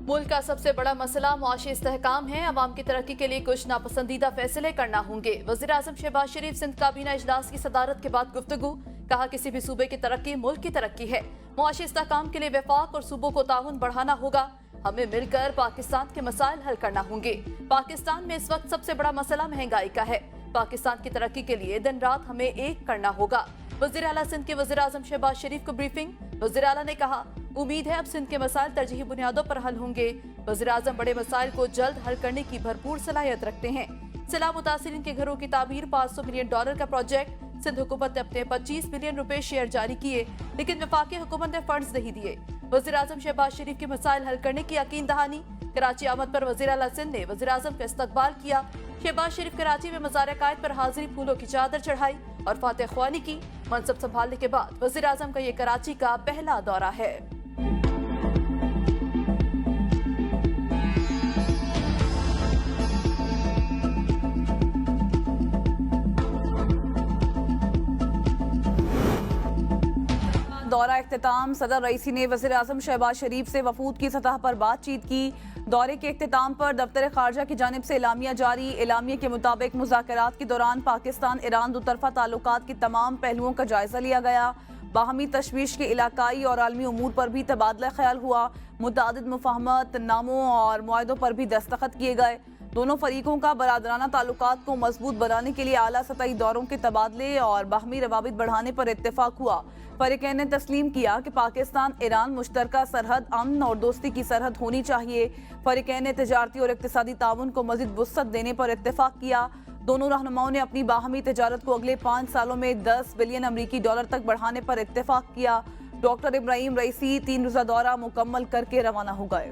मुल्क का सबसे बड़ा मसला मुआशी इस्तेहकाम है। अवाम की तरक्की के लिए कुछ नापसंदीदा फैसले करना होंगे। वज़ीर आज़म शहबाज शरीफ सिंध काबीना इजलास की सदारत के बाद गुफ्तगू। कहा, किसी भी सूबे की तरक्की मुल्क की तरक्की है। मुआशी इस्तेहकाम के लिए वफाक और सूबों को ताउन बढ़ाना होगा। हमें मिलकर पाकिस्तान के मसाइल हल करना होंगे। पाकिस्तान में इस वक्त सबसे बड़ा मसला महंगाई का है। पाकिस्तान की तरक्की के लिए दिन रात हमें एक करना होगा। वज़ीर आला सिंध के वज़ीर आज़म शहबाज शरीफ को ब्रीफिंग। वज़ीर आला ने कहा, उम्मीद है अब सिंध के मसाइल तरजीही बुनियादों पर हल होंगे। वज़ीर आज़म बड़े मसाइल को जल्द हल करने की भरपूर सलाहियत रखते हैं। सैलाब मुतासिरीन के घरों की तामीर $500 मिलियन का प्रोजेक्ट। सिंध हुकूमत ने अपने 25 मिलियन रुपए शेयर जारी किए, लेकिन वफाकी हुकूमत ने फंड्स नहीं दिए। वज़ीर आज़म शहबाज शरीफ के मसाइल हल करने की यकीन दहानी। कराची आमद पर वज़ीर आला सिंध ने वज़ीर आज़म का इस्तकबाल किया। शहबाज शरीफ कराची में मज़ार कायद पर हाजिरी, फूलों की चादर चढ़ाई और फातह ख्वानी की। मनसब संभालने के बाद वज़ीर आज़म का ये कराची का पहला दौरा है। दौरा इख्तिताम। सदर रईसी ने वज़ीर आज़म शहबाज शरीफ से वफूद की सतह पर बातचीत की। दौरे के इख्तिताम पर दफ्तर खारजा की जानिब से एलामिया जारी। एलामिया के मुताबिक मुज़ाकरात के दौरान पाकिस्तान ईरान दुतरफा ताल्लुकात के तमाम पहलुओं का जायजा लिया गया। बाहमी तशवीश के इलाकाई और आलमी उमूर पर भी तबादला ख्याल हुआ। मुतादिद मुफाहमत नामों और मुआहदों पर भी दस्तखत किए गए। दोनों फरीकों का बरादराना ताल्लुकात को मजबूत बनाने के लिए आला सतही दौरों के तबादले और बाहमी रवाबित बढ़ाने पर इत्तेफाक हुआ। फरीकैन ने तस्लीम किया कि पाकिस्तान ईरान मुश्तरका सरहद अमन और दोस्ती की सरहद होनी चाहिए। फरीकैन ने तिजारती और इक्तिसादी ताउन को मज़ीद वुसअत देने पर इत्तेफाक किया। दोनों रहनुमाओं ने अपनी बाहमी तिजारत को अगले 5 सालों में $10 बिलियन अमरीकी तक बढ़ाने पर इत्तेफाक किया। डॉक्टर इब्राहिम रईसी 3 रोज़ा दौरा मुकम्मल करके रवाना हो गए।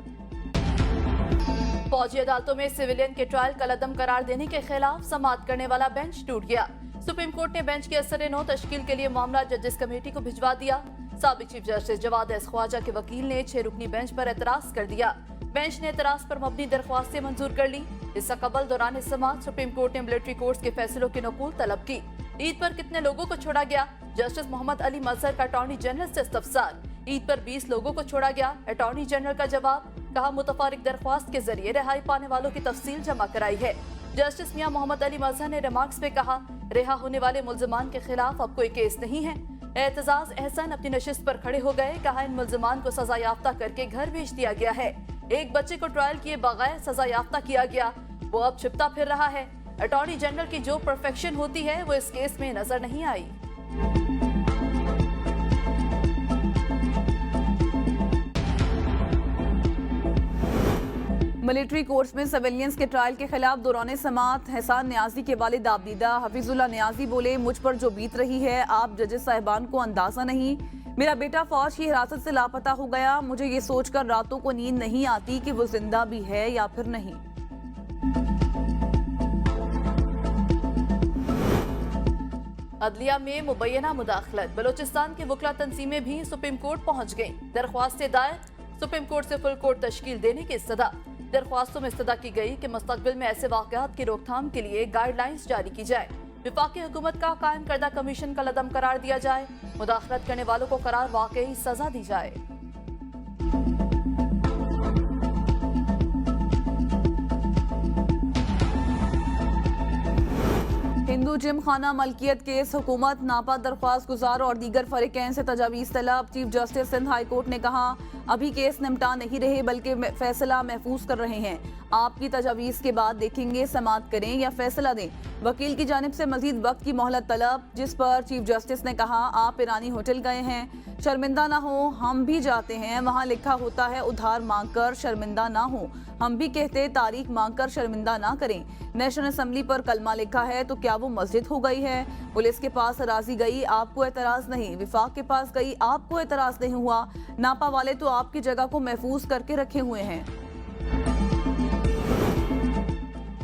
फौजी अदालतों में सिविलियन के ट्रायल कलअदम करार देने के खिलाफ समाअत करने वाला बेंच टूट गया। सुप्रीम कोर्ट ने बेंच के असर-ए-नौ तश्कील के लिए मामला जजेस कमेटी को भिजवा दिया। साबिक chief justice Jawwad S Khawaja के वकील ने 6 रुकनी बेंच पर एतराज कर दिया। बेंच ने एतराज पर मबनी दरख्वास्तें मंजूर कर ली। इससे कबल दौरान समाअत सुप्रीम कोर्ट ने मिलिट्री कोर्ट्स के फैसलों की नकूल तलब की। ईद पर कितने लोगों को छोड़ा गया? जस्टिस मोहम्मद अली मजहर का अटॉर्नी जनरल से इस्तफसार। ईद पर 20 लोगों को छोड़ा गया। अटॉर्नी जनरल का जवाब। कहा, मुतफारिक दरख्वास्त के जरिए रिहाई पाने वालों की तफसील जमा कराई है। जस्टिस मियां मोहम्मद अली मजहर ने रिमार्क्स में कहा, रिहा होने वाले मुल्जिमान के खिलाफ अब कोई केस नहीं है। एतजाज एहसन अपनी नशिस्त पर खड़े हो गए। कहा, इन मुल्जिमान को सजा याफ्ता करके घर भेज दिया गया है। एक बच्चे को ट्रायल किए बगैर सजा याफ्ता किया गया, वो अब छिपता फिर रहा है। अटॉर्नी जनरल की जो परफेक्शन होती है वो इस केस में नजर नहीं आई। मिलिट्री कोर्ट्स में सिविलियंस के ट्रायल के खिलाफ दौरान समाअत एहसान न्याजी के वालिद आबदीदा हफीजुल्लाह न्याजी बोले, मुझ पर जो बीत रही है आप जजेस साहिबान को अंदाजा नहीं। मेरा बेटा फौज की हिरासत से लापता हो गया। मुझे ये सोचकर रातों को नींद नहीं आती कि वो जिंदा भी है या फिर नहीं। अदलिया में मुबैना मुदाखलत। बलोचिस्तान की वकला तंजीमें भी सुप्रीम कोर्ट पहुंच गईं। दरख्वास्तें दायर। सुप्रीम कोर्ट से फुल कोर्ट तश्कील देने की इस्तदा। दरख्वास्तों में इस्तदा की गई कि मुस्तकबिल में ऐसे वाक़यात की रोकथाम के लिए गाइडलाइंस जारी की जाए। विफाकी हुकूमत का कायम करदा कमीशन का लदम करार दिया जाए। मुदाखलत करने वालों को करार वाकई सजा दी जाए। हिंदू जिम खाना मलकियत केस हुकूमत नापा दरख्वास्त गुजार और दीगर फरीकैन से तजावीज़ तलब। Chief justice Sindh high court ने कहा, अभी केस निपटा नहीं रहे बल्कि फैसला महफूज कर रहे हैं। आपकी तजावीज़ के बाद देखेंगे समाअत करें या फैसला दें। वकील की जानिब से मजीद वक्त की मोहलत तलब, जिस पर चीफ जस्टिस ने कहा, आप ईरानी होटल गए हैं, शर्मिंदा ना हो। हम भी जाते हैं, वहाँ लिखा होता है उधार मांग कर शर्मिंदा ना हो। हम भी कहते तारीख मांग कर शर्मिंदा ना करें। नेशनल असम्बली पर कलमा लिखा है तो क्या वो मस्जिद हो गई है? पुलिस के पास अराजी गई, आपको एतराज नहीं। विफाक के पास गई, आपको एतराज नहीं हुआ। नापा वाले तो आपकी जगह को महफूज करके रखे हुए हैं।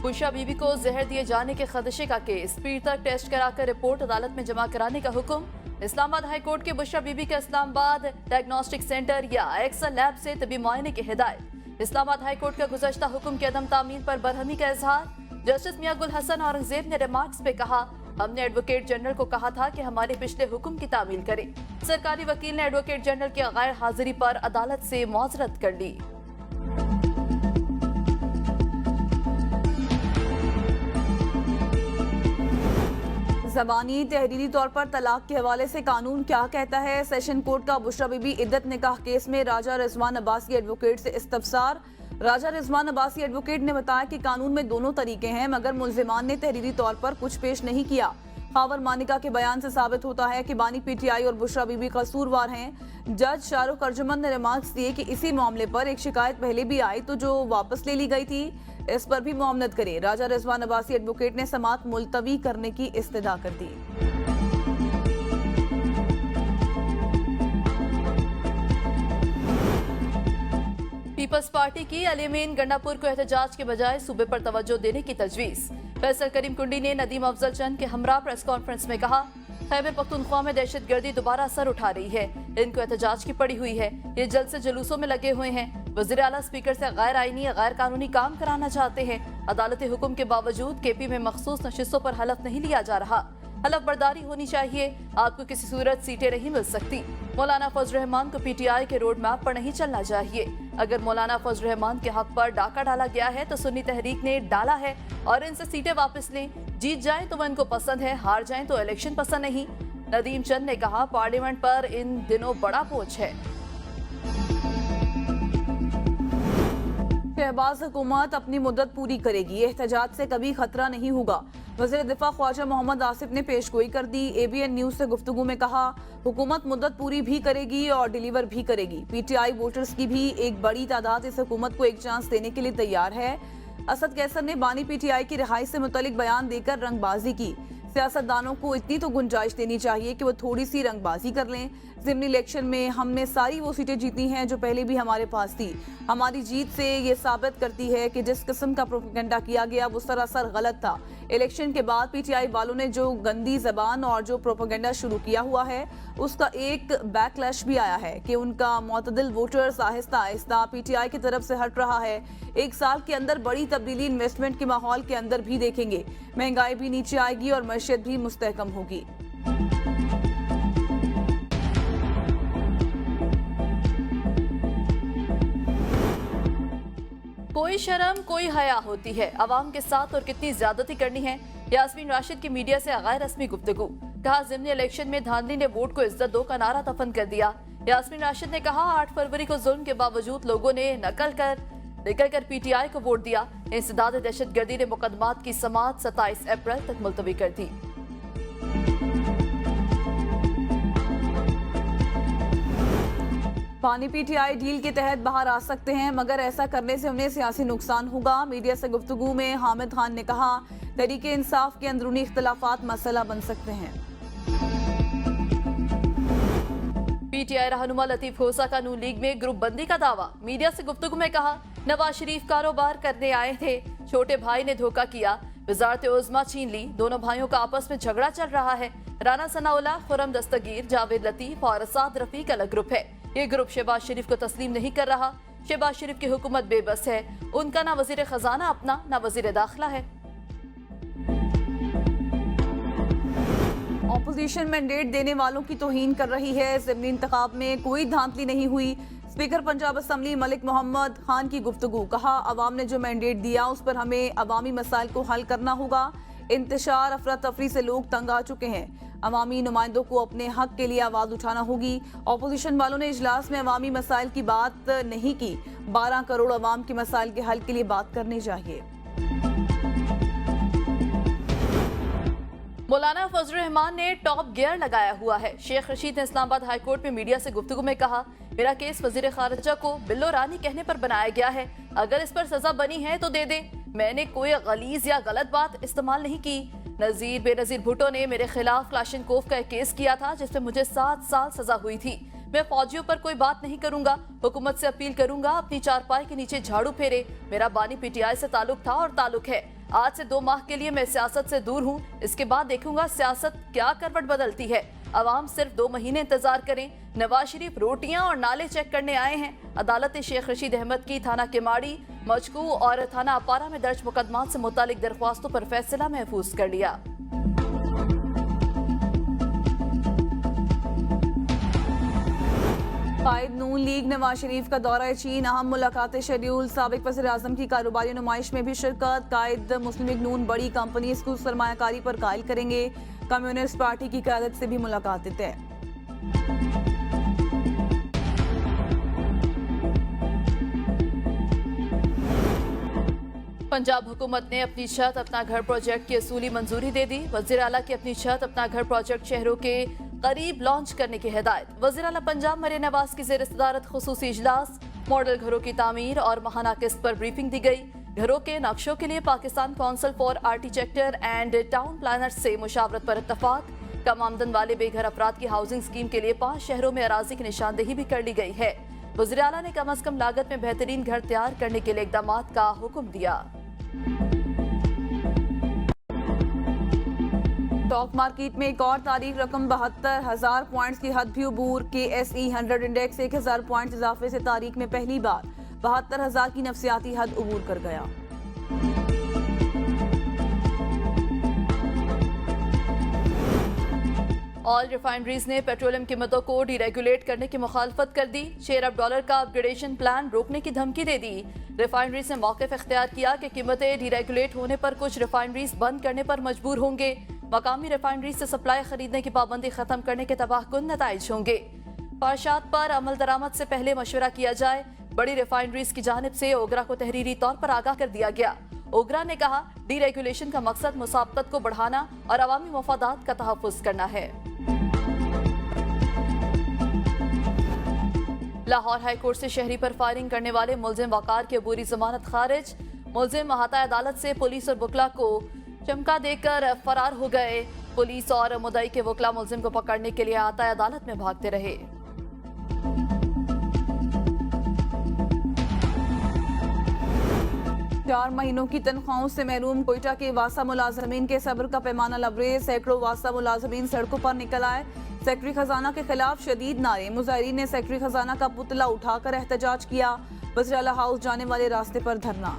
बुशरा बीबी को जहर दिए जाने के खदशे का केस। पीर तक टेस्ट कराकर रिपोर्ट अदालत में जमा कराने का हुक्म। इस्लामाबाद हाई कोर्ट के बुशरा बीबी के इस्लामाबाद डायग्नोस्टिक सेंटर या एक्सल लैब से तबी मुआयने की हिदायत। इस्लामाबाद हाई कोर्ट का गुज़श्ता हुक्म के अदम तामील पर बरहमी का इजहार। जस्टिस मियां गुल हसन औरंगजेब ने रिमार्क्स में कहा, हमने एडवोकेट जनरल को कहा था कि हमारे पिछले हुक्म की तामील करें। सरकारी वकील ने एडवोकेट जनरल की गैर हाजिरी पर अदालत से मुआजरत कर ली। ज़बानी तहरीरी तौर पर तलाक के हवाले से कानून क्या कहता है? सेशन कोर्ट का बुशरा बीबी इद्दत निकाह केस में राजा रिजवान अब्बासी एडवोकेट से इस्तफसार। राजा रिजवान अब्बासी एडवोकेट ने बताया कि कानून में दोनों तरीके हैं, मगर मुल्जिमान ने तहरीरी तौर पर कुछ पेश नहीं किया। खावर मानिका के बयान से साबित होता है कि बानी पीटीआई और बुशरा बीबी कसूरवार हैं। जज शाहरुख अर्जुमन ने रिमार्क्स दिए कि इसी मामले पर एक शिकायत पहले भी आई तो जो वापस ले ली गई थी, इस पर भी मुआवनत करे। राजा रिजवान अब्बासी एडवोकेट ने समाअत मुलतवी करने की इस्तदा कर दी। पीपल्स पार्टी की अलीमीन गंडापुर को एहतजाज के बजाय सूबे पर तवज्जो देने की तजवीज। फैसल करीम कुंडी ने नदीम अफजल चंद के हमरा प्रेस कॉन्फ्रेंस में कहा, खैबर पख्तूनख्वा में दहशतगर्दी दोबारा सर उठा रही है, इनको एहतजाज की पड़ी हुई है, ये जल्द से जुलूसों में लगे हुए हैं। वज़ीर आला स्पीकर से गैर आईनी गैर कानूनी काम कराना चाहते हैं। अदालती हुक्म के बावजूद केपी में मखसूस नशिस्तों पर हलफ नहीं लिया जा रहा। हलफ बर्दारी होनी चाहिए, आपको किसी सूरत सीटें नहीं मिल सकती। मौलाना फजल रहमान को पीटीआई के रोड मैप पर नहीं चलना चाहिए। अगर मौलाना फजल रहमान के हक पर डाका डाला गया है तो सुन्नी तहरीक ने डाला है और इनसे सीटें वापस लें। जीत जाए तो वो इनको पसंद है, हार जाए तो इलेक्शन पसंद नहीं। नदीम चंद ने कहा, पार्लियामेंट पर इन दिनों बड़ा बोझ है। शहबाज हुकूमत अपनी मुद्दत पूरी करेगी, एहतजाज से कभी खतरा नहीं होगा। वज़ीर दिफा ख्वाजा मोहम्मद आसिफ ने पेशगोई कर दी। एबीएन न्यूज से गुफ्तगू में कहा, हुकूमत मुद्दत पूरी भी करेगी और डिलीवर भी करेगी। पीटीआई वोटर्स की भी एक बड़ी तादाद इस हुकूमत को एक चांस देने के लिए तैयार है। असद कैसर ने बानी पीटीआई की रिहाई से मुतल्लिक बयान देकर रंगबाजी की। सियासतदानों को इतनी तो गुंजाइश देनी चाहिए कि वो थोड़ी सी रंगबाजी कर लें। ज़िमनी इलेक्शन में हमने सारी वो सीटें जीती हैं जो पहले भी हमारे पास थी। हमारी जीत से ये साबित करती है कि जिस किस्म का प्रोपेगेंडा किया गया वो सरासर गलत था। इलेक्शन के बाद पीटीआई वालों ने जो गंदी जबान और जो प्रोपेगेंडा शुरू किया हुआ है, उसका एक बैकलैश भी आया है कि उनका मुतदिल वोटर्स आहिस्ता आहिस्ता पीटीआई की तरफ से हट रहा है। एक साल के अंदर बड़ी तब्दीली इन्वेस्टमेंट के माहौल के अंदर भी देखेंगे। महंगाई भी नीचे आएगी और मईशत भी मुस्तहकम होगी। कोई शर्म कोई हया होती है, अवाम के साथ और कितनी ज्यादती करनी है। यास्मीन राशिद की मीडिया से गैर रस्मी गुफ्तगू। कहा, ज़िमनी इलेक्शन में धांधली ने वोट को इज्जत दो का नारा दफन कर दिया। यास्मीन राशिद ने कहा, 8 फरवरी को जुल्म के बावजूद लोगों ने निकल कर पीटीआई को वोट दिया। इंसदाद दहशतगर्दी ने मुकदमात की समाअत 27 अप्रैल तक मुलतवी कर दी। पानी पीटीआई डील के तहत बाहर आ सकते हैं, मगर ऐसा करने से उन्हें सियासी नुकसान होगा। मीडिया से गुफ्तगू में हामिद खान ने कहा, तहरीके इंसाफ के अंदरूनी इख्तलाफात मसला बन सकते हैं। पीटीआई रहनुमा लतीफ खोसा का नून लीग में ग्रुप बंदी का दावा। मीडिया से गुफ्तगू में कहा, नवाज शरीफ कारोबार करने आए थे, छोटे भाई ने धोखा किया, वजारत उज़्मा छीन ली। दोनों भाइयों का आपस में झगड़ा चल रहा है। राना सनाउल्लाह, खुरम दस्तगीर, जावेद लतीफ और साद रफीक अलग ग्रुप है। ये ग्रुप शहबाज शरीफ को तस्लीम नहीं कर रहा। शहबाज शरीफ की हुकूमत बेबस है, उनका ना वजीर खजाना अपना ना वजीर दाखिला है। ऑपोजिशन मैंडेट देने वालों की तौहीन कर रही है। ज़िमनी इंतखाब में कोई धांधली नहीं हुई। स्पीकर पंजाब असम्बली मलिक मोहम्मद खान की गुफ्तगू। कहा, अवाम ने जो मैंडेट दिया उस पर हमें अवामी मसाइल को हल करना होगा। इंतशार अफरा तफरी से लोग तंग आ चुके हैं। अवामी नुमाइंदों को अपने हक के लिए आवाज़ उठाना होगी। ऑपोजिशन वालों ने इजलास में अवामी मसाइल की बात नहीं की। 12 करोड़ अवाम के मसाइल के हल के लिए बात करनी चाहिए। मौलाना फजल रहमान ने टॉप गियर लगाया हुआ है। शेख रशीद ने इस्लामाबाद हाई कोर्ट में मीडिया से गुफ्तगू में कहा, मेरा केस वजीर खारजा को बिल्लो रानी कहने पर बनाया गया है। अगर इस पर सजा बनी है तो दे दे। मैंने कोई गलीज या गलत बात इस्तेमाल नहीं की। नजीर बेनजीर भुट्टो ने मेरे खिलाफ क्लाशनकोफ का एक केस किया था जिसमें मुझे 7 साल सजा हुई थी। मैं फौजियों पर कोई बात नहीं करूंगा। हुकूमत से अपील करूंगा अपनी चारपाई के नीचे झाड़ू फेरे। मेरा बानी पीटीआई से ताल्लुक था और ताल्लुक है। आज से 2 माह के लिए मैं सियासत से दूर हूँ। इसके बाद देखूंगा सियासत क्या करवट बदलती है। अवाम सिर्फ 2 महीने इंतजार करें। नवाज शरीफ रोटियां और नाले चेक करने आए हैं। अदालत ने शेख रशीद अहमद की थाना केमाड़ी, मचकू और थाना अपारा में दर्ज मुकदमात से मुतालिक दरख्वास्तों पर फैसला महफूज कर लिया। कायद नून लीग नवाज शरीफ का दौरा चीन, अहम मुलाकातें शेड्यूल। साबिक वज़ीर आज़म की कारोबारी नुमाइश में भी शिरकत। कायद मुस्लिम लीग नून बड़ी कंपनीज को सरमायाकारी पर कायल करेंगे। कम्युनिस्ट पार्टी की क़यादत से भी मुलाकातें तय। पंजाब हुकूमत ने अपनी छत अपना घर प्रोजेक्ट की असूली मंजूरी दे दी। वज़ीर आला की अपनी छत अपना घर प्रोजेक्ट शहरों के करीब लॉन्च करने की हिदायत। वज़ीर आला पंजाब मरियम नवाज की ज़ेर सदारत खुसूसी इजलास। मॉडल घरों की तामीर और माहाना किस्त पर ब्रीफिंग दी गई। घरों के नक्शों के लिए Pakistan council for architecture and town planners से मुशावरत पर इत्तफाक। कम आमदन वाले बेघर अफराद की हाउसिंग स्कीम के लिए 5 शहरों में अराजी की निशानदेही भी कर ली गई है। वज़ीर आला ने कम अज कम लागत में बेहतरीन घर तैयार करने के लिए इकदाम का हुक्म दिया। स्टॉक मार्केट में एक और तारीख रकम 72,000 पॉइंट्स की हद भी अबूर। KSE 100 इंडेक्स 1,000 पॉइंट्स इजाफे से तारीख में पहली बार 72,000 की नफसियाती हद अबूर कर गया। ऑयल रिफाइनरीज ने पेट्रोलियम कीमतों को डीरेगुलेट करने की मुखालफत कर दी। शेयर ऑफ डॉलर का अपग्रेडेशन प्लान रोकने की धमकी दे दी। रिफाइनरीज ने मौक़िफ़ इख्तियार किया कि कीमतें डीरेगुलेट होने पर कुछ रिफाइनरीज बंद करने पर मजबूर होंगे। मकामी रिफाइनरीज से सप्लाई खरीदने की पाबंदी खत्म करने के तबाहकुन नताइज होंगे। फारशात पर अमल दरामद से पहले मशवरा किया जाए। बड़ी रिफाइनरीज की जानिब से ओगरा को तहरीरी तौर पर आगाह कर दिया गया। ओगरा ने कहा, डीरेगुलेशन का मकसद मुसाबकत को बढ़ाना और अवामी मफादात का तहफ़्फ़ुज़ करना है। लाहौर हाई कोर्ट से शहरी पर फायरिंग करने वाले मुलजिम वकार की अबूरी जमानत खारिज। मुलजिम अहाता अदालत से पुलिस और वकला को चमका देकर फरार हो गए। पुलिस और मुद्दई के वकला मुलजिम को पकड़ने के लिए अहाता अदालत में भागते रहे। 4 महीनों की तनख्वाहों से महरूम कोयटा के वासा मुलाजमीन के सब्र का पैमाना लबरेज। सैकड़ों वासा मुलाजमीन सड़कों पर निकल आए। सेक्रेटरी खजाना के खिलाफ शदीद नारे। मुजाहिरीन ने सेक्रेटरी खजाना का पुतला उठाकर एहतजाज किया। वज़ीर आला हाउस जाने वाले रास्ते पर धरना।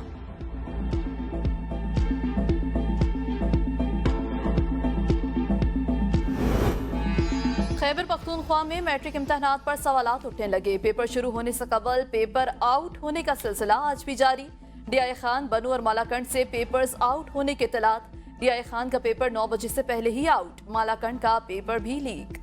खैबर पख्तूनख्वा में मैट्रिक इम्तहानात पर सवालात उठने लगे। पेपर शुरू होने से कबल पेपर आउट होने का सिलसिला आज भी जारी। DI खान, बनू और मालाकंड से पेपर्स आउट होने के इत्तलात। DI खान का पेपर 9 बजे से पहले ही आउट। मालाकंड का पेपर भी लीक।